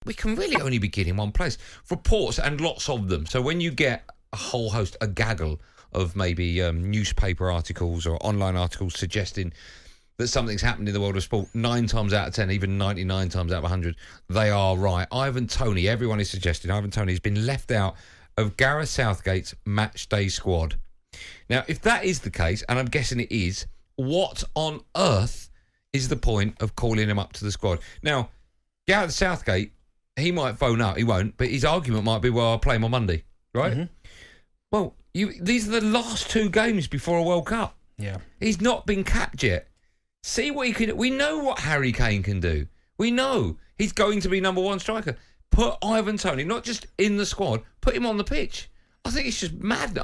we can really only begin in one place. Reports, and lots of them. So when you get a whole host, a gaggle of maybe newspaper articles or online articles suggesting that something's happened in the world of sport, 9 times out of 10, even 99 times out of 100, they are right. Ivan Toney, everyone is suggesting Ivan Toney has been left out of Gareth Southgate's match day squad. Now, if that is the case, and I'm guessing it is, what on earth is the point of calling him up to the squad? Now, Gareth Southgate, he might phone up, he won't, but his argument might be, well, I'll play him on Monday, right? Mm-hmm. Well, these are the last 2 games before a World Cup. Yeah. He's not been capped yet. See what he can do. We know what Harry Kane can do. We know he's going to be number 1 striker. Put Ivan Toney, not just in the squad, put him on the pitch. I think it's just mad.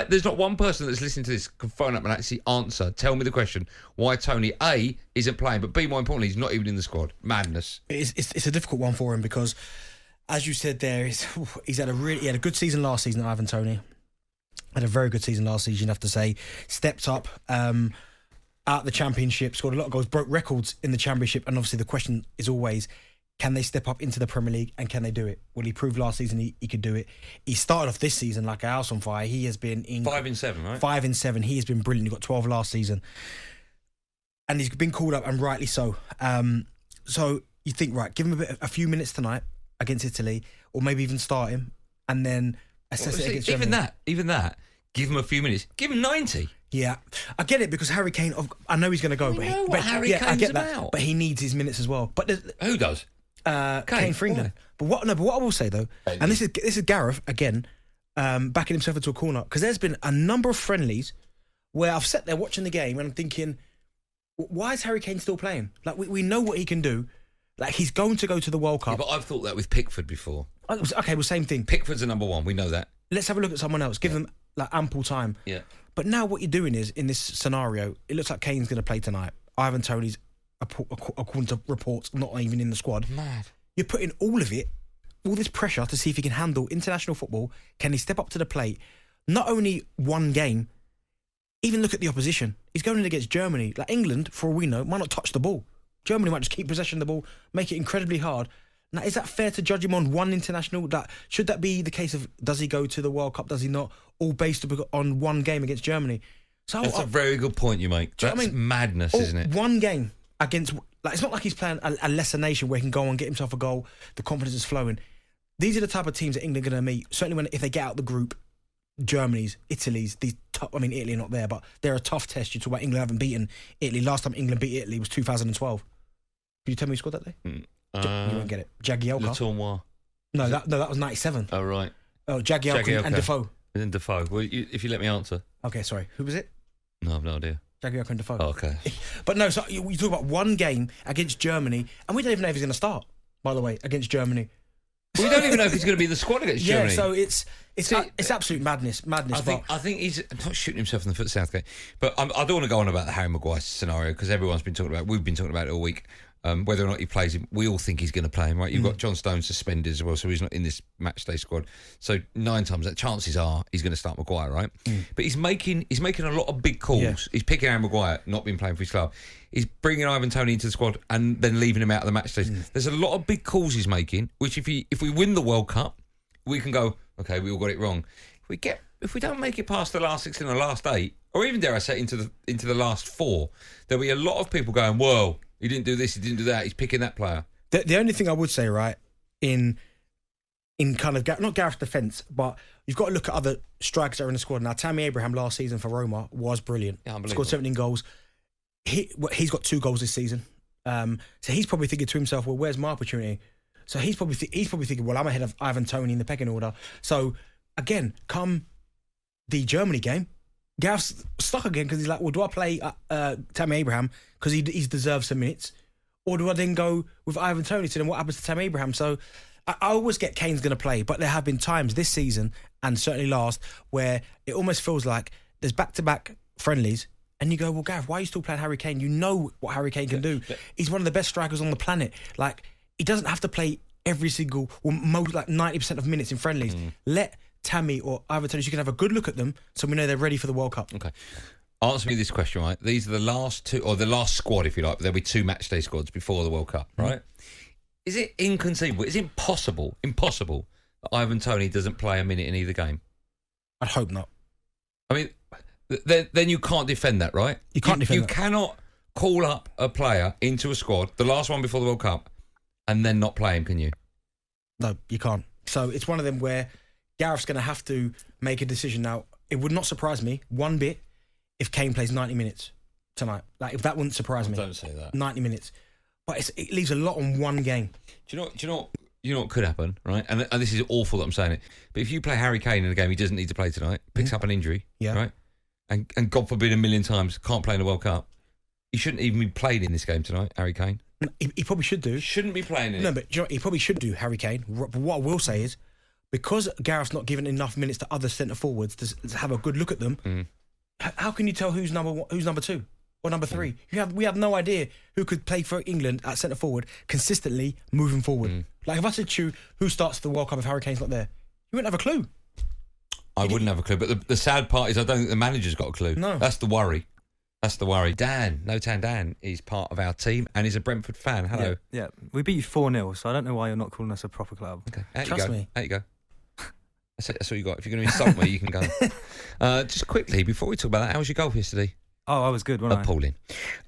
There's not one person that's listening to this can phone up and actually answer. Tell me the question why Toney, A, isn't playing, but B, more importantly, he's not even in the squad. Madness. It's a difficult one for him because, as you said there, he had a good season last season, Ivan Toney. Had a very good season last season, you have to say. Stepped up out the Championship, scored a lot of goals, broke records in the Championship, and obviously the question is always, can they step up into the Premier League and can they do it? Well, he proved last season he could do it. He started off this season like a house on fire. He has been in 5 in 7, right? 5 in 7. He has been brilliant. He got 12 last season, and he's been called up, and rightly so. So you think, right, give him a few minutes tonight against Italy, or maybe even start him, and then assess it against Germany. Even that. Give him a few minutes. Give him 90. Yeah, I get it because Harry Kane. I know he's going to go, Harry Kane's I get that. about. But he needs his minutes as well. But who does? Kane for England. But what I will say though, and this is Gareth again, backing himself into a corner, because there's been a number of friendlies where I've sat there watching the game and I'm thinking, why is Harry Kane still playing? Like we know what he can do. Like he's going to go to the World Cup. Yeah, but I've thought that with Pickford before. Okay, well, same thing. Pickford's a number 1. We know that. Let's have a look at someone else. Give them like ample time. Yeah. But now what you're doing is, in this scenario, it looks like Kane's going to play tonight. Ivan Toney's, according to reports, not even in the squad. Mad. You're putting all this pressure to see if he can handle international football. Can he step up to the plate? Not only one game, even look at the opposition. He's going in against Germany. Like England, for all we know, might not touch the ball. Germany might just keep possession of the ball, make it incredibly hard. Now, is that fair to judge him on one international? Should that be the case of, does he go to the World Cup, does he not? All based on one game against Germany. So that's a very good point you make. That's madness, isn't it? One game against... it's not like he's playing a lesser nation where he can go and get himself a goal, the confidence is flowing. These are the type of teams that England are going to meet. Certainly if they get out the group, Germany's, Italy's, Italy are not there, but they're a tough test. You talk about England haven't beaten Italy. Last time England beat Italy was 2012. Can you tell me who scored that day? You won't get it. Jagielka. Le Tournois. No, that was 97. Oh, right. Oh, Jagielka and Defoe. And Defoe. Well, if you let me answer. Okay, sorry. Who was it? No, I've no idea. Jagielka and Defoe. Oh, okay. But no, so you talk about one game against Germany, and we don't even know if he's going to start, by the way, against Germany. We don't even know if he's going to be in the squad against Germany. Yeah, so it's absolute madness. I think he's not shooting himself in the foot, Southgate. But I don't want to go on about the Harry Maguire scenario because everyone's been talking about it. We've been talking about it all week. Whether or not he plays him, we all think he's going to play him, right? You've got John Stones suspended as well, so he's not in this match day squad. So 9 times that chances are he's going to start Maguire, right? But he's making a lot of big calls. Yeah. He's picking Harry Maguire, not been playing for his club. He's bringing Ivan Toney into the squad and then leaving him out of the match days. There's a lot of big calls he's making, which if we win the World Cup, we can go, okay, we all got it wrong. If we don't make it past the last 16 or the last 8, or even dare I say into the last 4, there'll be a lot of people going, whoa, he didn't do this, he didn't do that, he's picking that player. The only thing I would say, right, in kind of, not Gareth's defence, but you've got to look at other strikers that are in the squad. Now, Tammy Abraham last season for Roma was brilliant. Yeah, scored 17 goals. He's got 2 goals this season. So he's probably thinking to himself, well, where's my opportunity? So he's probably thinking, well, I'm ahead of Ivan Toney in the pecking order. So, again, come the Germany game, Gareth's stuck again because he's like, well, do I play Tammy Abraham because he deserves some minutes? Or do I then go with Ivan Toney? So then what happens to Tammy Abraham? So I always get Kane's going to play, but there have been times this season and certainly last where it almost feels like there's back-to-back friendlies and you go, well, Gareth, why are you still playing Harry Kane? You know what Harry Kane can do. He's one of the best strikers on the planet. Like, he doesn't have to play every single, or most, like 90% of minutes in friendlies. Let Tammy or Ivan Toney, you can have a good look at them so we know they're ready for the World Cup. Okay. Answer me this question, right? These are the last 2, or the last squad, if you like. There'll be 2 match day squads before the World Cup, right? Is it inconceivable? Is it impossible that Ivan Toney doesn't play a minute in either game? I'd hope not. I mean, then you can't defend that, right? You can't defend that. You cannot call up a player into a squad, the last one before the World Cup, and then not play him, can you? No, you can't. So it's one of them where Gareth's going to have to make a decision now. It would not surprise me one bit if Kane plays 90 minutes tonight. Like, if that wouldn't surprise me. Don't say that. 90 minutes. But it leaves a lot on one game. Do you know what could happen, right? And this is awful that I'm saying it, but if you play Harry Kane in a game he doesn't need to play tonight, picks up an injury, right? And God forbid a million times can't play in the World Cup, he shouldn't even be played in this game tonight, Harry Kane. He probably should do. Shouldn't be playing in it. No, but do you know what? He probably should do, Harry Kane. But what I will say is, because Gareth's not given enough minutes to other centre forwards to have a good look at them, how can you tell who's number 2 or number 3? We have no idea who could play for England at centre forward consistently moving forward. Like, if I said to you, who starts the World Cup if Harry Kane's not there, you wouldn't have a clue. I wouldn't have a clue. But the sad part is I don't think the manager's got a clue. No. That's the worry. Dan, No-Tan Dan, is part of our team and is a Brentford fan. Hello. Yeah. We beat you 4-0, so I don't know why you're not calling us a proper club. Okay. Trust me. Out you go. That's all you got. If you're going to insult me, you can go. Just quickly, before we talk about that, how was your golf yesterday? Oh, I was good, wasn't I? Appalling.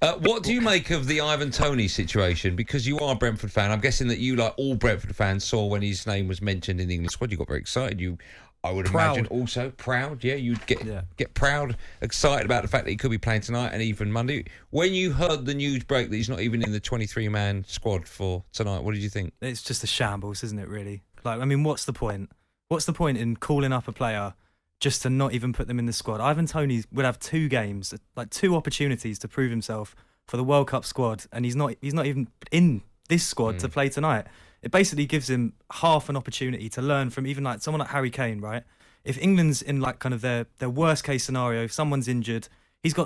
What do you make of the Ivan Toney situation? Because you are a Brentford fan. I'm guessing that you, like all Brentford fans, saw when his name was mentioned in the England squad. You got very excited. I would imagine also proud. Yeah, you'd get proud, excited about the fact that he could be playing tonight and even Monday. When you heard the news break that he's not even in the 23-man squad for tonight, what did you think? It's just a shambles, isn't it, really? Like, I mean, what's the point? What's the point in calling up a player just to not even put them in the squad? Ivan Toney would have 2 games, like 2 opportunities to prove himself for the World Cup squad, and he's not even in this squad to play tonight. It basically gives him half an opportunity to learn from even like someone like Harry Kane, right? If England's in like kind of their worst case scenario, if someone's injured, he's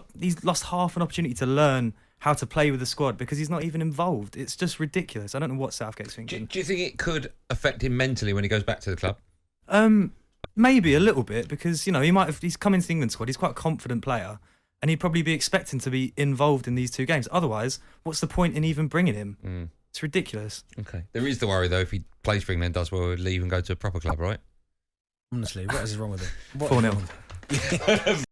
lost half an opportunity to learn how to play with the squad because he's not even involved. It's just ridiculous. I don't know what Southgate's thinking. Do you think it could affect him mentally when he goes back to the club? Maybe a little bit, because he's come into the England squad. He's quite a confident player, and he'd probably be expecting to be involved in these 2 games. Otherwise, what's the point in even bringing him? It's ridiculous. Okay. There is the worry, though, if he plays for England, does well, leave and go to a proper club, right? Honestly, what is wrong with it? 4-0.